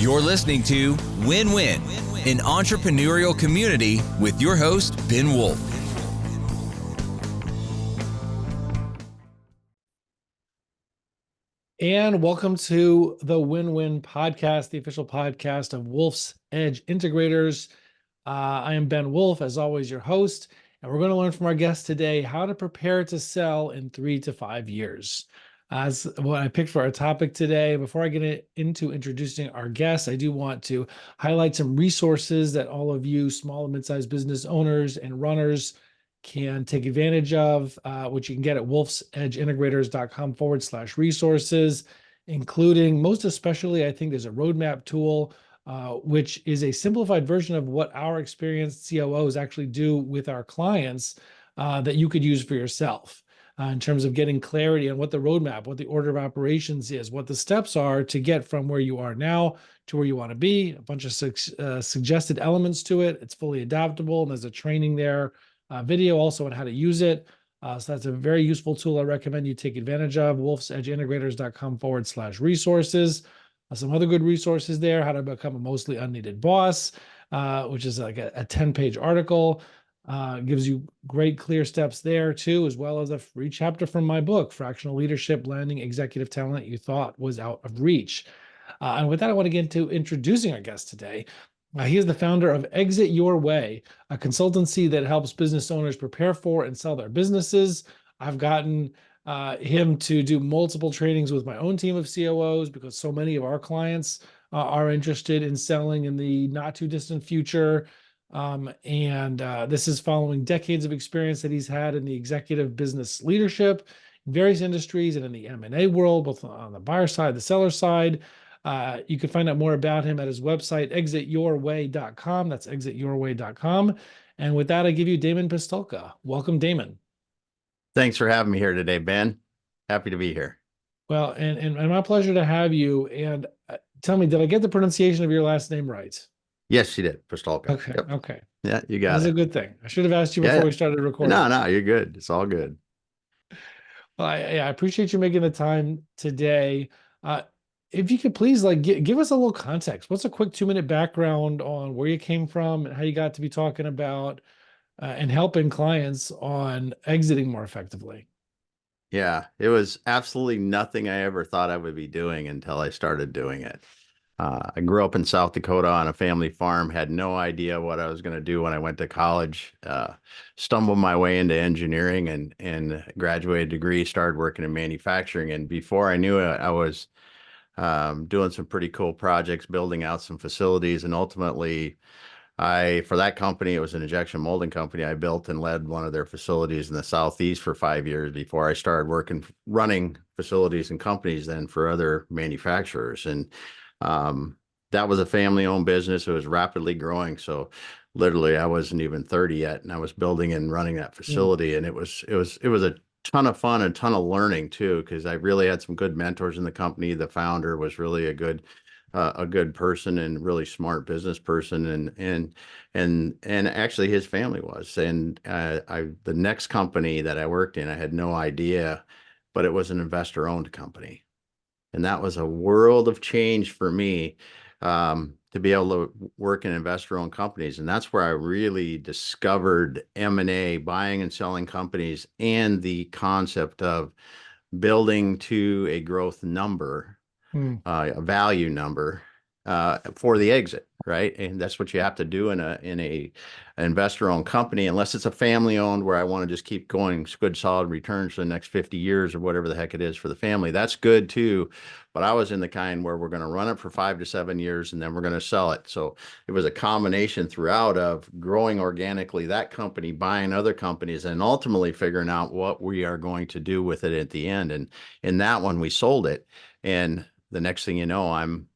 You're listening to Win-Win, an entrepreneurial community with your host, Ben Wolf. And welcome to the Win-Win podcast, the official podcast of Wolf's Edge Integrators. I am Ben Wolf, as always, your host, and we're going to learn from our guest today how to prepare to sell in 3 to 5 years. As what I picked for our topic today. Before I get into introducing our guest, I do want to highlight some resources that all of you small and mid-sized business owners and runners can take advantage of, which you can get at wolfsedgeintegrators.com/resources, including, most especially, I think there's a roadmap tool, which is a simplified version of what our experienced COOs actually do with our clients, that you could use for yourself, in terms of getting clarity on what the roadmap, what the order of operations is, what the steps are to get from where you are now to where you want to be, a bunch of suggested elements to it. It's fully adaptable, and there's a training there, video also on how to use it. So that's a very useful tool I recommend you take advantage of, wolfsedgeintegrators.com/resources. Some other good resources there, how to become a mostly unneeded boss, which is like a 10-page article. Gives you great clear steps there too, as well as a free chapter from my book, Fractional Leadership, Landing Executive Talent You Thought Was Out of Reach. And with that, I want to get into introducing our guest today. He is the founder of Exit Your Way, a consultancy that helps business owners prepare for and sell their businesses. I've gotten him to do multiple trainings with my own team of COOs because so many of our clients are interested in selling in the not too distant future. This is following decades of experience that he's had in the executive business leadership in various industries and in the M&A world, both on the buyer side, the seller side. You can find out more about him at his website, exityourway.com. That's exityourway.com. And with that, I give you Damon Pistulka. Welcome, Damon. Thanks for having me here today, Ben. Happy to be here. Well, and my pleasure to have you. And tell me, did I get the pronunciation of your last name right? Yes, you did. Pistulka. Okay. Yep. Okay. Yeah, you got That's it. a good thing. I should have asked you before we started recording. No, you're good. It's all good. Well, I appreciate you making the time today. If you could please give us a little context. What's a quick 2-minute background on where you came from and how you got to be talking about and helping clients on exiting more effectively? Yeah, it was absolutely nothing I ever thought I would be doing until I started doing it. I grew up in South Dakota on a family farm, had no idea what I was going to do when I went to college, stumbled my way into engineering and graduated degree, started working in manufacturing. And before I knew it, I was doing some pretty cool projects, building out some facilities. And ultimately, for that company, it was an injection molding company. I built and led one of their facilities in the Southeast for 5 years before I started running facilities and companies then for other manufacturers. And that was a family-owned business. It was rapidly growing. So literally I wasn't even 30 yet, and I was building and running that facility. And it was a ton of fun, a ton of learning too, because I really had some good mentors in the company. The founder was really a good person and really smart business person, and actually his family was. And the next company that I worked in, I had no idea, but it was an investor-owned company. And that was a world of change for me, to be able to work in investor-owned companies. And that's where I really discovered M&A, buying and selling companies, and the concept of building to a growth number, a value number, for the exit, right? And that's what you have to do in a investor-owned company, unless it's a family-owned where I want to just keep going good solid returns for the next 50 years or whatever the heck it is for the family. That's good too. But I was in the kind where we're going to run it for 5 to 7 years and then we're going to sell it. So it was a combination throughout of growing organically that company, buying other companies, and ultimately figuring out what we are going to do with it at the end. And in that one, we sold it. And the next thing you know, I'm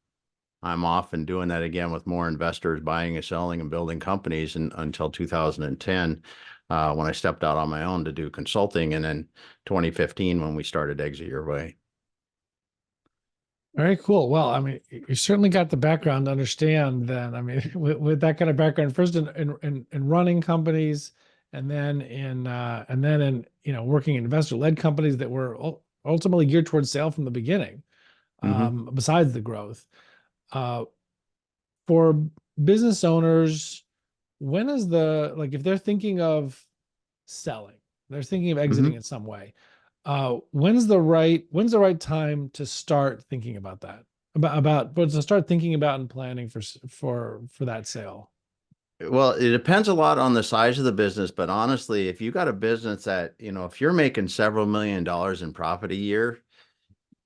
off and doing that again with more investors, buying and selling and building companies, and until 2010, when I stepped out on my own to do consulting, and then 2015 when we started Exit Your Way. Very cool. Well, I mean, you certainly got the background to understand then. I mean, with that kind of background, first in running companies, and then in working in investor-led companies that were ultimately geared towards sale from the beginning, besides the growth. for business owners, when is like if they're thinking of selling, they're thinking of exiting Mhm. in some way, when's the right time to start thinking about that? But to start thinking about and planning for that sale. Well, it depends a lot on the size of the business, but honestly, if you got a business that, if you're making several $1 million in profit a year,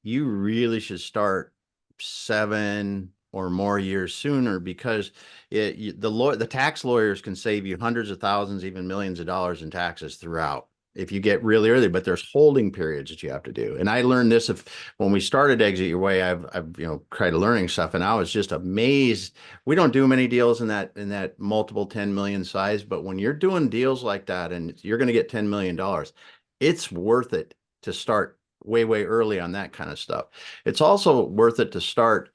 you really should start 7 or more years sooner, because the tax lawyers can save you hundreds of thousands, even millions of dollars in taxes throughout if you get really early. But there's holding periods that you have to do. And I learned this when we started Exit Your Way. I've tried learning stuff, and I was just amazed. We don't do many deals in that multiple 10 million size, but when you're doing deals like that and you're going to get $10 million, it's worth it to start way, way early on that kind of stuff. It's also worth it to start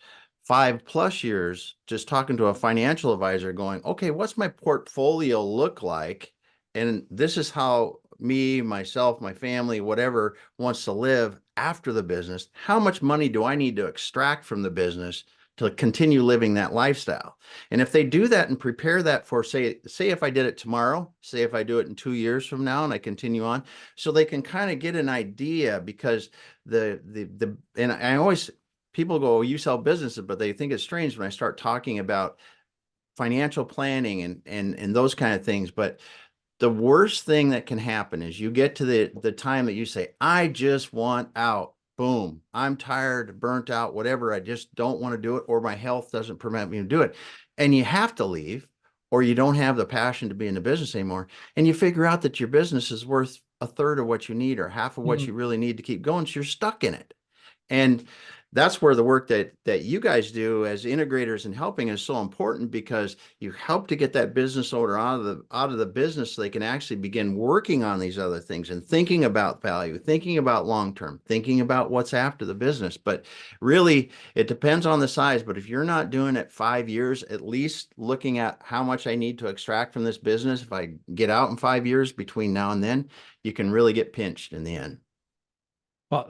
5+ years just talking to a financial advisor going, okay, what's my portfolio look like? And this is how me, myself, my family, whatever wants to live after the business. How much money do I need to extract from the business to continue living that lifestyle? And if they do that and prepare that for, say if I did it tomorrow, say if I do it in 2 years from now and I continue on, so they can kind of get an idea. Because and I always, people go, oh, you sell businesses, but they think it's strange when I start talking about financial planning and those kind of things. But the worst thing that can happen is you get to the time that you say, I just want out. Boom. I'm tired, burnt out, whatever. I just don't want to do it, or my health doesn't permit me to do it. And you have to leave, or you don't have the passion to be in the business anymore. And you figure out that your business is worth a third of what you need, or half of what you really need to keep going. So you're stuck in it. And that's where the work that you guys do as integrators and helping is so important, because you help to get that business owner out of the business so they can actually begin working on these other things and thinking about value, thinking about long-term, thinking about what's after the business. But really, it depends on the size. But if you're not doing it 5 years, at least looking at how much I need to extract from this business, if I get out in 5 years between now and then, you can really get pinched in the end. Well,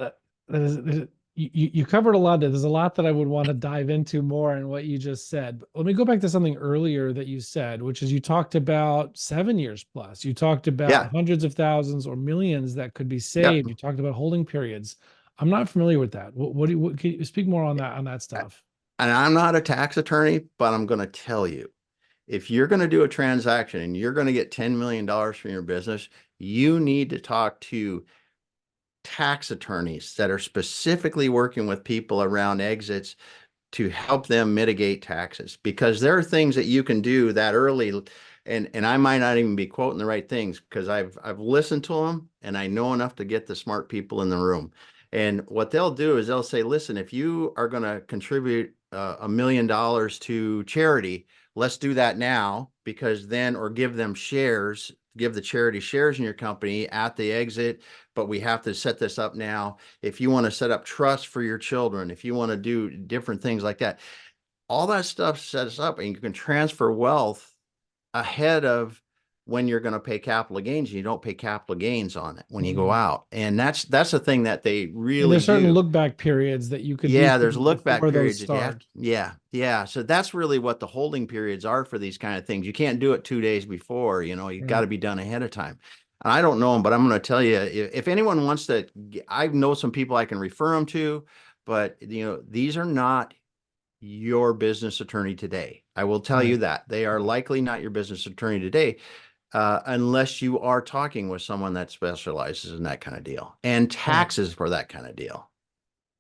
that is, you covered a lot. There's a lot that I would want to dive into more in what you just said. But let me go back to something earlier that you said, which is you talked about 7 years plus. You talked about Yeah. hundreds of thousands or millions that could be Yep. saved. You talked about holding periods. I'm not familiar with that. What can you speak more on that stuff? And I'm not a tax attorney, but I'm going to tell you, if you're going to do a transaction and you're going to get $10 million from your business, you need to talk to tax attorneys that are specifically working with people around exits to help them mitigate taxes, because there are things that you can do that early. And I might not even be quoting the right things, because I've listened to them and I know enough to get the smart people in the room. And what they'll do is they'll say, listen, if you are going to contribute $1 million to charity, let's do that now, because then, or give them shares, give the charity shares in your company at the exit. But we have to set this up now. If you want to set up trust for your children, if you want to do different things like that, all that stuff sets up, and you can transfer wealth ahead of when you're going to pay capital gains. You don't pay capital gains on it when you go out. And that's the thing that they And really there's certain do. look back periods that you could do Yeah, there's things look back before those periods that you have. start. Yeah. So that's really what the holding periods are for these kind of things. You can't do it 2 days before, you got to Right. be done ahead of time. And I don't know them, but I'm going to tell you, if anyone wants to, I know some people I can refer them to, but these are not your business attorney today. I will tell you Right. that they are likely not your business attorney today, unless you are talking with someone that specializes in that kind of deal and Right. taxes for that kind of deal.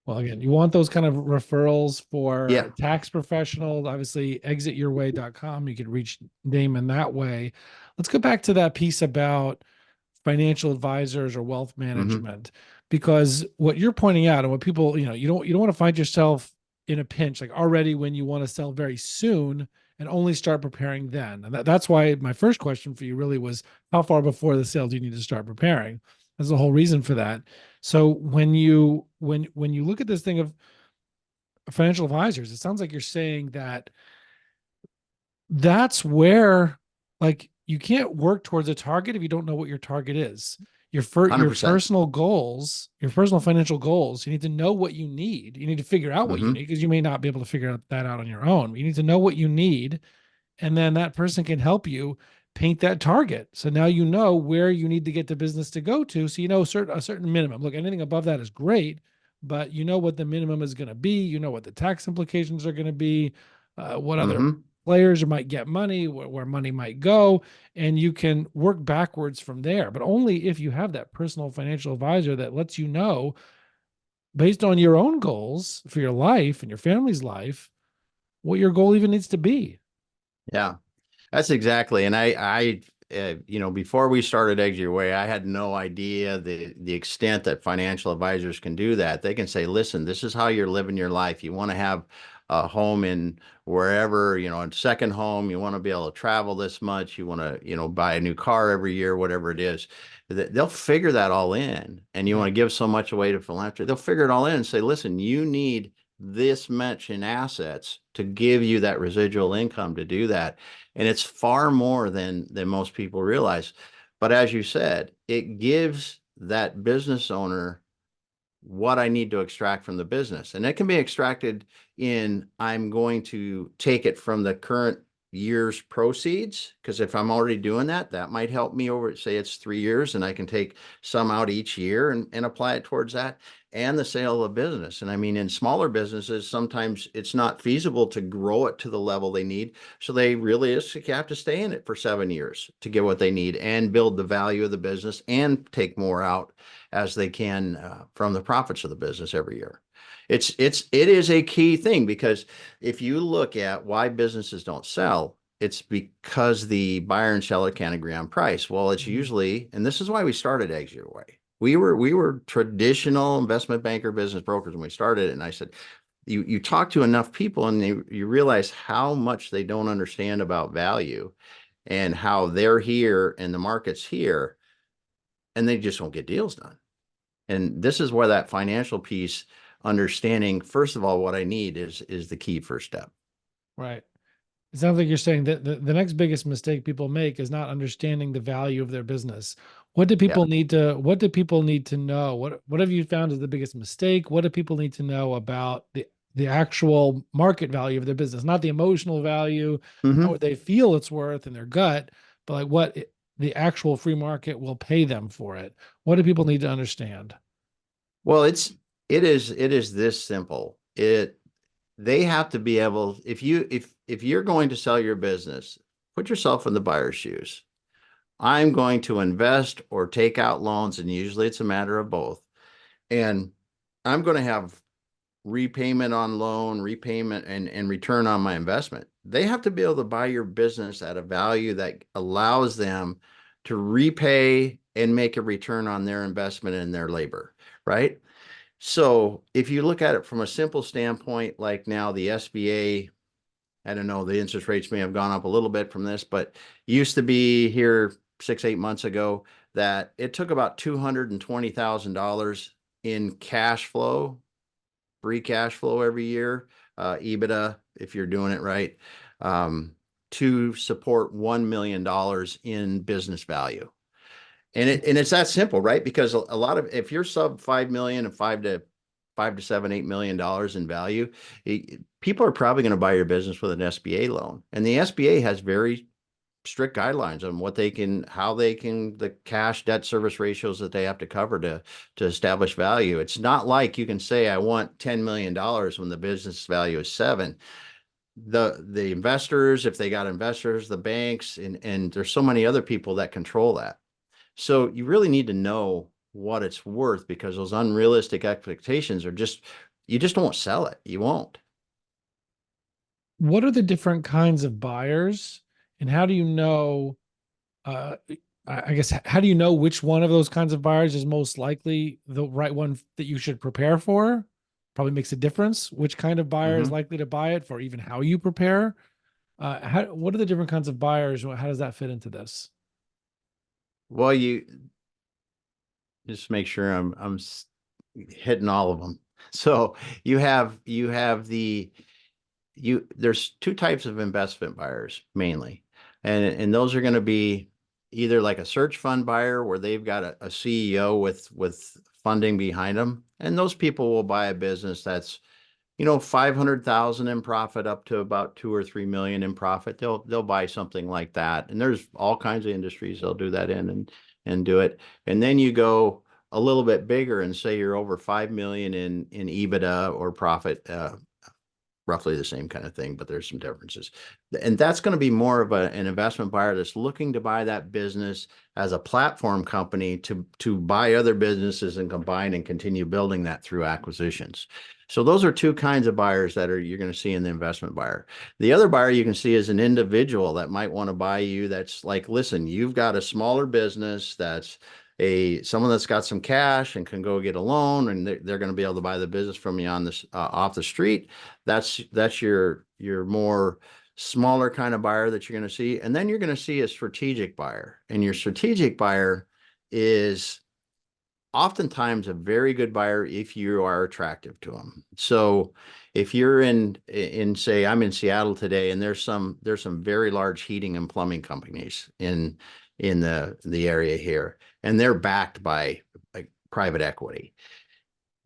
Well, again, you want those kind of referrals Yeah. for tax professionals, obviously exityourway.com. You can reach Damon that way. Let's go back to that piece about financial advisors or wealth Hmm. management, because what you're pointing out and what people, you don't want to find yourself in a pinch like already when you want to sell very soon and only start preparing then. And that's why my first question for you really was, how far before the sale do you need to start preparing? That's the whole reason for that. So when you look at this thing of financial advisors, it sounds like you're saying that that's where, like, you can't work towards a target if you don't know what your target is. your 100%. personal goals, your personal financial goals. You need to know what you need. You need to figure out what you Mm-hmm. need, because you may not be able to figure that out on your own. You need to know what you need, and then that person can help you paint that target. So now you know where you need to get the business to go to. So you know a certain minimum. Look, anything above that is great, but you know what the minimum is going to be. You know what the tax implications are going to be, what other Mm-hmm. players might get money, where money might go, and you can work backwards from there. But only if you have that personal financial advisor that lets you know, based on your own goals for your life and your family's life, what your goal even needs to be. Yeah. That's exactly. And before we started Exit Your Way, I had no idea the extent that financial advisors can do that. They can say, listen, this is how you're living your life. You want to have a home in wherever, a second home. You want to be able to travel this much. You want to, buy a new car every year, whatever it is. They'll figure that all in. And you want to give so much away to philanthropy. They'll figure it all in and say, listen, you need this much in assets to give you that residual income to do that. And it's far more than most people realize. But as you said, it gives that business owner what I need to extract from the business. And it can be extracted in, I'm going to take it from the current year's proceeds, because if I'm already doing that, that might help me over, say it's 3 years, and I can take some out each year and apply it towards that, and the sale of a business. And I mean, in smaller businesses, sometimes it's not feasible to grow it to the level they need. So they realistically have to stay in it for 7 years to get what they need and build the value of the business and take more out as they can from the profits of the business every year. It is a key thing, because if you look at why businesses don't sell, it's because the buyer and seller can't agree on price. Well, it's usually, and this is why we started Exit Your Way. We were traditional investment banker business brokers when we started it. And I said, you talk to enough people and you realize how much they don't understand about value and how they're here and the market's here, and they just won't get deals done. And this is where that financial piece, understanding, first of all, what I need is the key first step. Right. It sounds like you're saying that the next biggest mistake people make is not understanding the value of their business. What do Yeah. people need to know? What have you found is the biggest mistake? What do people need to know about the actual market value of their business? Not the emotional value, not Mm-hmm. what they feel it's worth in their gut, but like the actual free market will pay them for it. What do people need to understand? Well, it is this simple. They have to be able, if you're going to sell your business, put yourself in the buyer's shoes. I'm going to invest or take out loans, and usually it's a matter of both. And I'm going to have repayment on loan, repayment and return on my investment. They have to be able to buy your business at a value that allows them to repay and make a return on their investment and their labor, right? So if you look at it from a simple standpoint, like now the SBA, I don't know, the interest rates may have gone up a little bit from this, but used to be here 6-8 months ago that it took about $220,000 in cash flow, free cash flow every year, EBITDA, if you're doing it right, to support $1 million in business value. And it's that simple, right? Because a lot of, if you're sub 5 million and 5 to 7, $8 million in value, people are probably going to buy your business with an SBA loan. And the SBA has very strict guidelines on the cash debt service ratios that they have to cover to establish value. It's not like you can say, I want $10 million when the business value is 7. The investors, if they got investors, the banks, and there's so many other people that control that. So you really need to know what it's worth, because those unrealistic expectations you just won't sell it. You won't. What are the different kinds of buyers, and how do you know, uh I guess, how do you know which one of those kinds of buyers is most likely the right one that you should prepare for? Probably makes a difference which kind of buyer is Mm-hmm. likely to buy it, for even how you prepare. What are the different kinds of buyers? How does that fit into this? Well, you just make sure I'm hitting all of them. So there's 2 types of investment buyers mainly, and those are going to be either like a search fund buyer where they've got a CEO with funding behind them, and those people will buy a business that's 500,000 in profit up to about 2 or 3 million in profit. They'll buy something like that. And there's all kinds of industries they'll do that in and do it. And then you go a little bit bigger and say you're over 5 million in EBITDA or profit, roughly the same kind of thing, but there's some differences. And that's going to be more of an investment buyer that's looking to buy that business as a platform company to buy other businesses and combine and continue building that through acquisitions. So those are two kinds of buyers that you're going to see in the investment buyer. The other buyer you can see is an individual that might want to buy you. That's like, listen, you've got a smaller business that's someone that's got some cash and can go get a loan, and they're going to be able to buy the business from you on this off the street. That's your more smaller kind of buyer that you're going to see. And then you're going to see a strategic buyer, and your strategic buyer is oftentimes a very good buyer if you are attractive to them. So if you're in say, I'm in Seattle today, and there's some very large heating and plumbing companies in the area here, and they're backed by like private equity.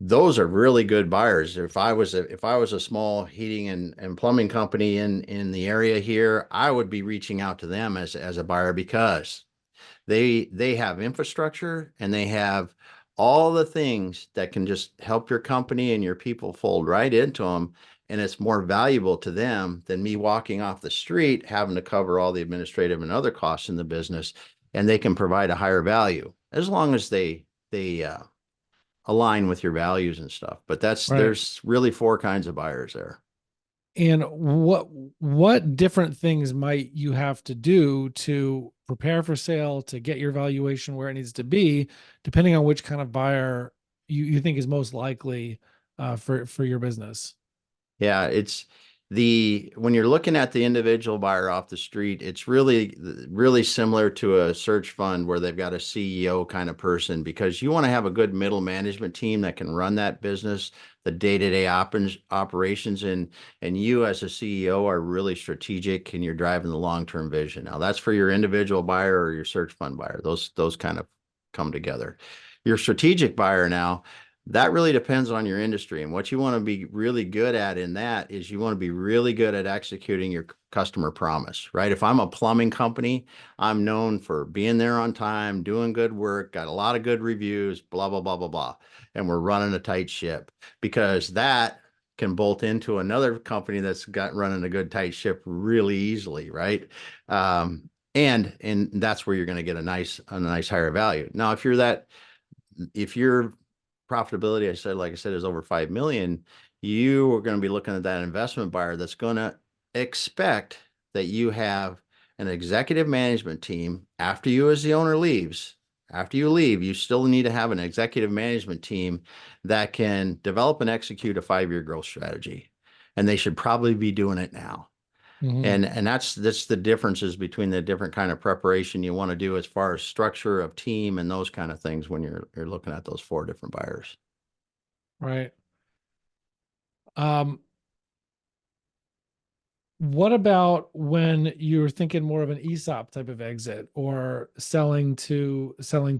Those are really good buyers. If I was a small heating and plumbing company in the area here, I would be reaching out to them as a buyer, because they have infrastructure and they have all the things that can just help your company and your people fold right into them. And it's more valuable to them than me walking off the street, having to cover all the administrative and other costs in the business. And they can provide a higher value as long as they align with your values and stuff. But there's really four kinds of buyers there. And what different things might you have to do to prepare for sale, to get your valuation where it needs to be, depending on which kind of buyer you think is most likely for your business? Yeah, when you're looking at the individual buyer off the street, it's really similar to a search fund where they've got a CEO kind of person, because you want to have a good middle management team that can run that business, the day-to-day operations, and you as a CEO are really strategic and you're driving the long-term vision. Now that's for your individual buyer or your search fund buyer. Those kind of come together. Your strategic buyer now, that really depends on your industry, and what you want to be really good at in that is you want to be really good at executing your customer promise, right? If I'm a plumbing company, I'm known for being there on time, doing good work, got a lot of good reviews, blah, blah, blah, blah, blah. And we're running a tight ship, because that can bolt into another company that's got running a good tight ship really easily, right? And that's where you're going to get a nice higher value. Now, if your profitability, like I said, is over 5 million, you are going to be looking at that investment buyer that's going to expect that you have an executive management team after you as the owner leaves. After you leave, you still need to have an executive management team that can develop and execute a 5-year growth strategy. And they should probably be doing it now. Mm-hmm. And that's the differences between the different kind of preparation you want to do as far as structure of team and those kind of things when you're looking at those 4 different buyers. Right. What about when you're thinking more of an ESOP type of exit, or selling to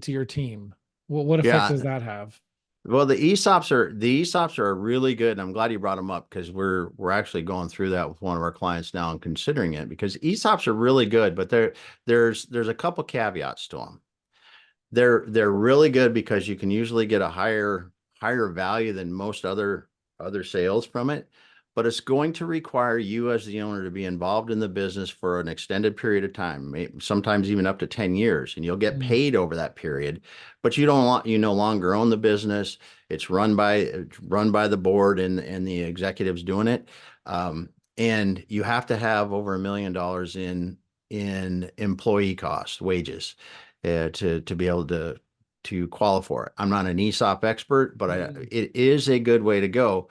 your team? What effect Yeah. does that have? Well, the ESOPs are really good. And I'm glad you brought them up, because we're actually going through that with one of our clients now and considering it, because ESOPs are really good, but there's a couple caveats to them. They're really good because you can usually get a higher value than most other sales from it, but it's going to require you as the owner to be involved in the business for an extended period of time, sometimes even up to 10 years, and you'll get paid over that period. But you no longer own the business. It's run by the board and the executives doing it. And you have to have over $1 million in employee costs, wages, to be able to qualify for it. I'm not an ESOP expert, but it is a good way to go.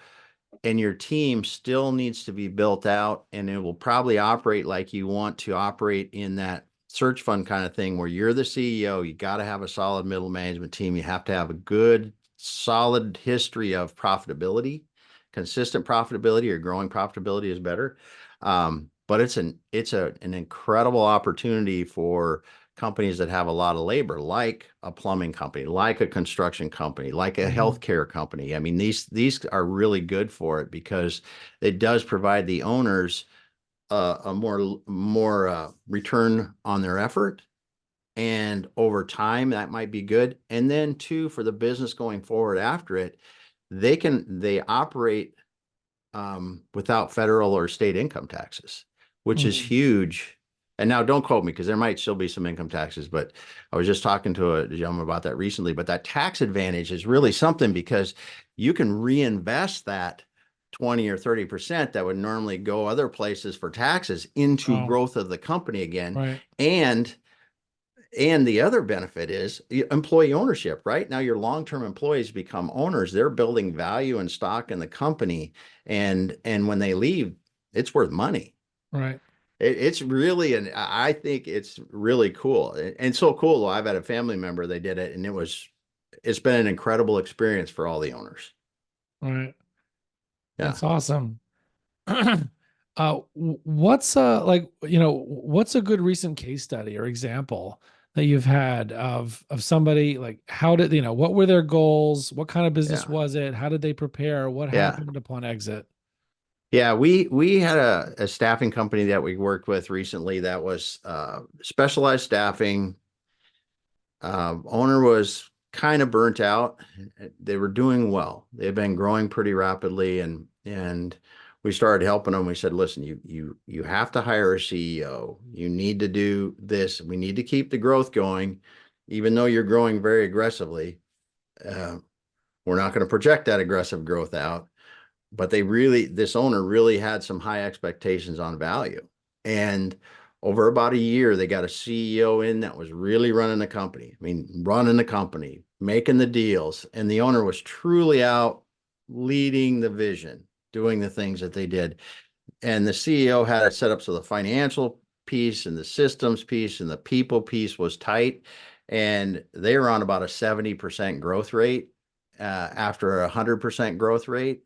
And your team still needs to be built out, and it will probably operate like you want to operate in that search fund kind of thing, where you're the CEO. You got to have a solid middle management team. You have to have a good, solid history of profitability. Consistent profitability or growing profitability is better. But it's an incredible opportunity for companies that have a lot of labor, like a plumbing company, like a construction company, like a healthcare company. I mean, these are really good for it because it does provide the owners a more return on their effort. And over time, that might be good. And then too, for the business going forward after it, they operate without federal or state income taxes, which is huge. And now don't quote me because there might still be some income taxes, but I was just talking to a gentleman about that recently. But that tax advantage is really something because you can reinvest that 20 or 30% that would normally go other places for taxes into growth of the company again. Right. And the other benefit is employee ownership, right? Now your long-term employees become owners. They're building value and stock in the company. And when they leave, it's worth money. Right. It's really, I think it's really cool. And so cool. I've had a family member, they did it, and it's been an incredible experience for all the owners. Right. Yeah. That's awesome. What's what's a good recent case study or example that you've had of somebody, like, how did, what were their goals? What kind of business Yeah. was it? How did they prepare? What happened upon exit? Yeah, we had a staffing company that we worked with recently that was specialized staffing. Owner was kind of burnt out. They were doing well. They've been growing pretty rapidly, and we started helping them. We said, listen, you have to hire a CEO. You need to do this. We need to keep the growth going, even though you're growing very aggressively. We're not going to project that aggressive growth out. But this owner really had some high expectations on value. And over about a year, they got a CEO in that was really running the company. I mean, running the company, making the deals. And the owner was truly out leading the vision, doing the things that they did. And the CEO had it set up so the financial piece and the systems piece and the people piece was tight. And they were on about a 70% growth rate after a 100% growth rate.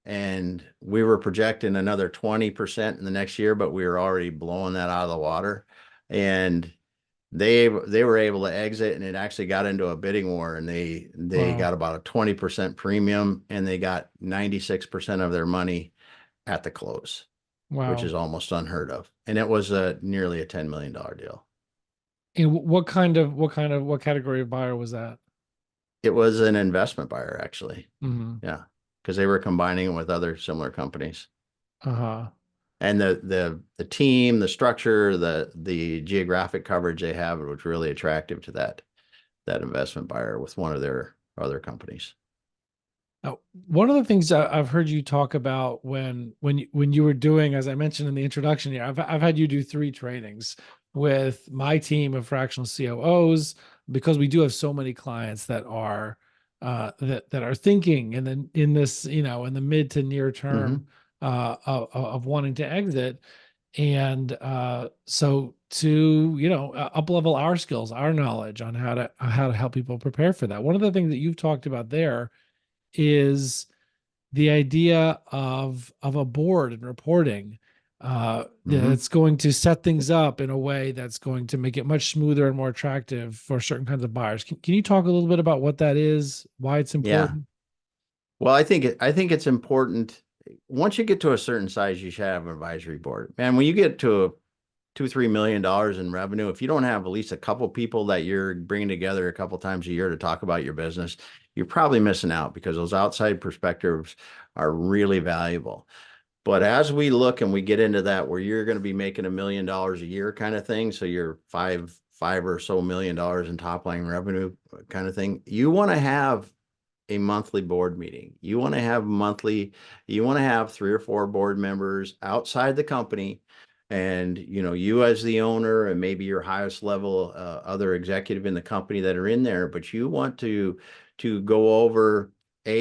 And we were projecting another 20% in the next year, but we were already blowing that out of the water. And they were able to exit, and it actually got into a bidding war, and they got about a 20% premium, and they got 96% of their money at the close, which is almost unheard of. And it was nearly a $10 million deal. And what category of buyer was that? It was an investment buyer, actually. Mm-hmm. Yeah. Because they were combining it with other similar companies. Uh-huh. And the team, the structure, the geographic coverage they have was really attractive to that investment buyer with one of their other companies. Now, one of the things I've heard you talk about when you were doing, as I mentioned in the introduction here, I've had you do 3 trainings with my team of fractional COOs, because we do have so many clients that are that are thinking, and then in this, in the mid to near term of wanting to exit. And so to up level our skills, our knowledge on how to help people prepare for that. One of the things that you've talked about there is the idea of a board and reporting that's going to set things up in a way that's going to make it much smoother and more attractive for certain kinds of buyers. Can you talk a little bit about what that is, why it's important? Yeah. Well, I think it's important. Once you get to a certain size, you should have an advisory board. And when you get to $2-3 million in revenue, if you don't have at least a couple people that you're bringing together a couple times a year to talk about your business, you're probably missing out, because those outside perspectives are really valuable. But as we look and we get into that, where you're going to be making $1 million a year kind of thing, so you're five or so million dollars in top line revenue kind of thing, you want to have a monthly board meeting. You want to have 3 or 4 board members outside the company. And, you as the owner, and maybe your highest level other executive in the company that are in there, but you want to go over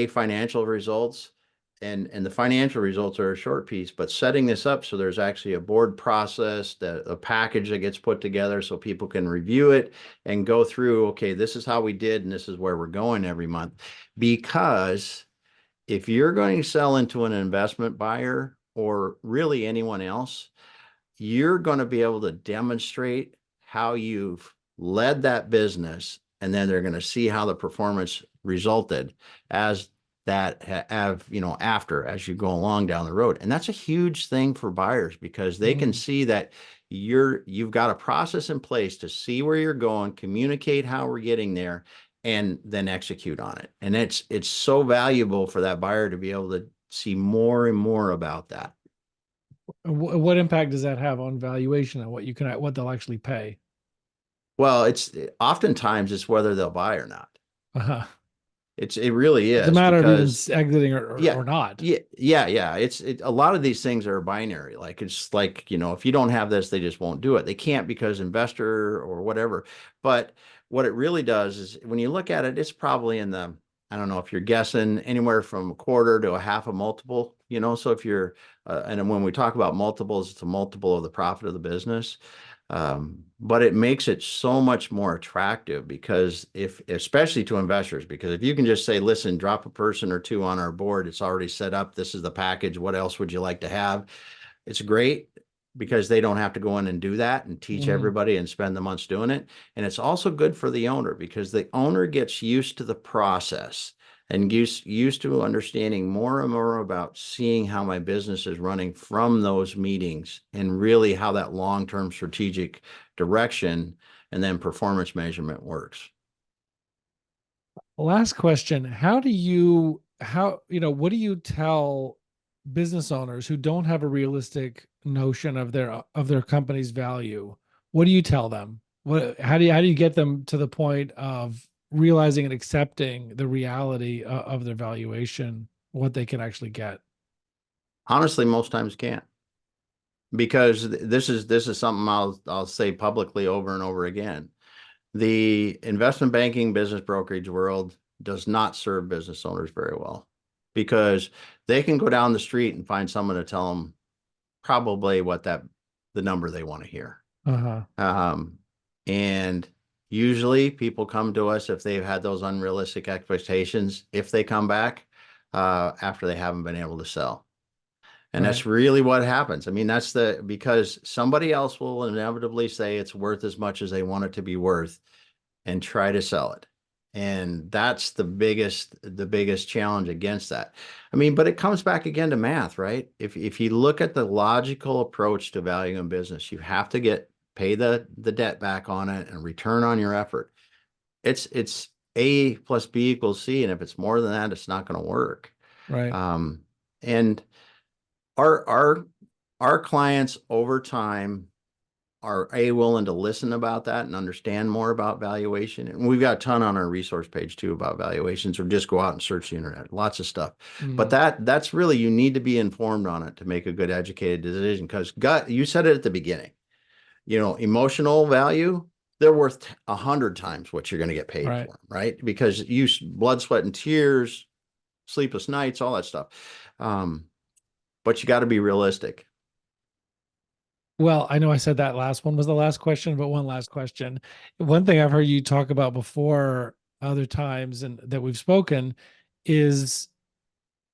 financial results, and the financial results are a short piece, but setting this up so there's actually a board process, a package that gets put together so people can review it and go through, okay, this is how we did, and this is where we're going every month. Because if you're going to sell into an investment buyer, or really anyone else, you're going to be able to demonstrate how you've led that business, and then they're going to see how the performance resulted as after, as you go along down the road. And that's a huge thing for buyers, because they can see that you've got a process in place to see where you're going, communicate how we're getting there, and then execute on it. And it's so valuable for that buyer to be able to see more and more about that. What impact does that have on valuation and what they'll actually pay? Well, it's oftentimes it's whether they'll buy or not. Uh-huh. It really It's a is, matter of even because exiting or not. yeah. A lot of these things are binary. Like, it's like, if you don't have this, they just won't do it. They can't because investor or whatever. But what it really does is, when you look at it, it's probably in the, I don't know if you're guessing, anywhere from a quarter to a half a multiple, so if you're, and when we talk about multiples, it's a multiple of the profit of the business. But it makes it so much more attractive, because especially to investors, because if you can just say, listen, drop a person or two on our board, it's already set up. This is the package. What else would you like to have? It's great, because they don't have to go in and do that and teach everybody and spend the months doing it. And it's also good for the owner, because the owner gets used to the process and used to understanding more and more about seeing how my business is running from those meetings, and really how that long-term strategic direction and then performance measurement works. Last question. What do you tell business owners who don't have a realistic notion of their company's value? What do you tell them? How do you get them to the point of realizing and accepting the reality of their valuation, what they can actually get? Honestly, most times can't, because this is something I'll say publicly over and over again. The investment banking business brokerage world does not serve business owners very well, because they can go down the street and find someone to tell them probably the number they want to hear. Uh-huh. And usually people come to us if they've had those unrealistic expectations, if they come back after they haven't been able to sell. And that's really what happens. I mean, because somebody else will inevitably say it's worth as much as they want it to be worth and try to sell it. And that's the biggest challenge against that. I mean, but it comes back again to math, right? If you look at the logical approach to value in business, you have to pay the debt back on it and return on your effort. It's A plus B equals C. And if it's more than that, it's not going to work. Right. And our clients over time are willing to listen about that and understand more about valuation. And we've got a ton on our resource page too about valuations, or just go out and search the internet, lots of stuff. But that's really, you need to be informed on it to make a good educated decision, because you said it at the beginning, emotional value, they're worth 100 times what you're going to get paid for them, right? Because blood, sweat, and tears, sleepless nights, all that stuff. But you got to be realistic. Well, I know I said that last one was the last question, but one last question. One thing I've heard you talk about before other times and that we've spoken is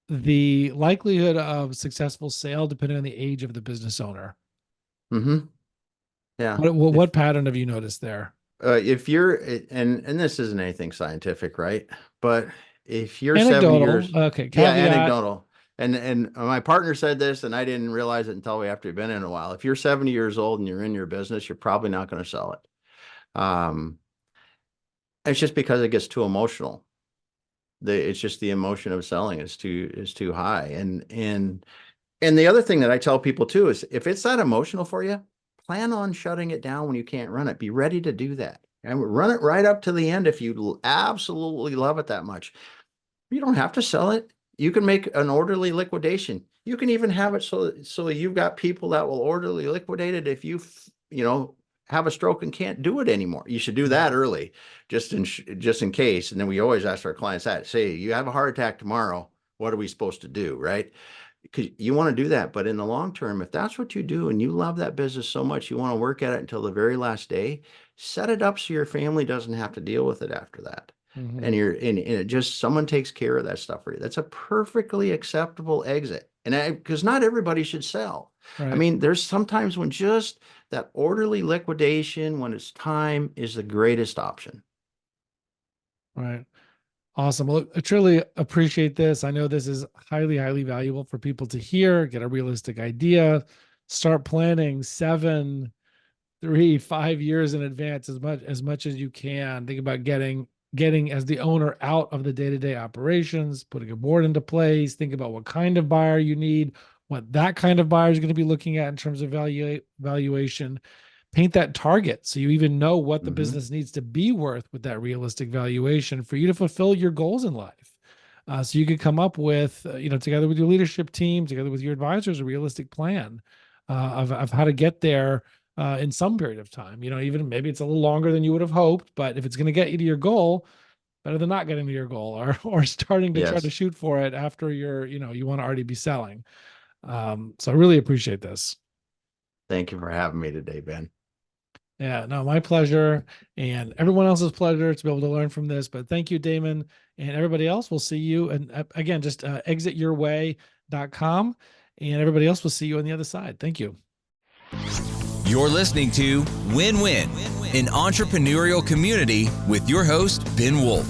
the likelihood of successful sale depending on the age of the business owner. Yeah. What pattern have you noticed there? If you're, and this isn't anything scientific, right? But if you're Anecdotal, 70 years, okay, yeah, caveat. anecdotal. And my partner said this, and I didn't realize it until after we've been in a while. If you're 70 years old and you're in your business, you're probably not going to sell it. It's just because it gets too emotional. It's just the emotion of selling is too high. And the other thing that I tell people too is, if it's that emotional for you, plan on shutting it down when you can't run it. Be ready to do that, and run it right up to the end if you absolutely love it that much. You don't have to sell it. You can make an orderly liquidation. You can even have it so you've got people that will orderly liquidate it if you have a stroke and can't do it anymore. You should do that early, just in case. And then we always ask our clients that, say, you have a heart attack tomorrow, what are we supposed to do, right? Because you want to do that. But in the long term, if that's what you do and you love that business so much, you want to work at it until the very last day, set it up so your family doesn't have to deal with it after that. And it just, someone takes care of that stuff for you. That's a perfectly acceptable exit. And because not everybody should sell. I Right. mean, there's sometimes when just that orderly liquidation when it's time is the greatest option. Right. Awesome. Well, I truly appreciate this. I know this is highly, highly valuable for people to hear, get a realistic idea, start planning 7, 3, 5 years in advance as much as you can. Think about getting as the owner out of the day-to-day operations, putting a board into place, think about what kind of buyer you need, what that kind of buyer is going to be looking at in terms of valuation. Paint that target so you even know what the business needs to be worth with that realistic valuation for you to fulfill your goals in life. So you could come up with, together with your leadership team, together with your advisors, a realistic plan of how to get there in some period of time. Even maybe it's a little longer than you would have hoped, but if it's going to get you to your goal, better than not getting to your goal or starting to try to Yes. shoot for it after you want to already be selling. So I really appreciate this. Thank you for having me today, Ben. Yeah, no, my pleasure and everyone else's pleasure to be able to learn from this. But thank you, Damon, and everybody else. We'll see you. And again, just exityourway.com, and everybody else will see you on the other side. Thank you. You're listening to Win Win, an entrepreneurial community with your host, Ben Wolf.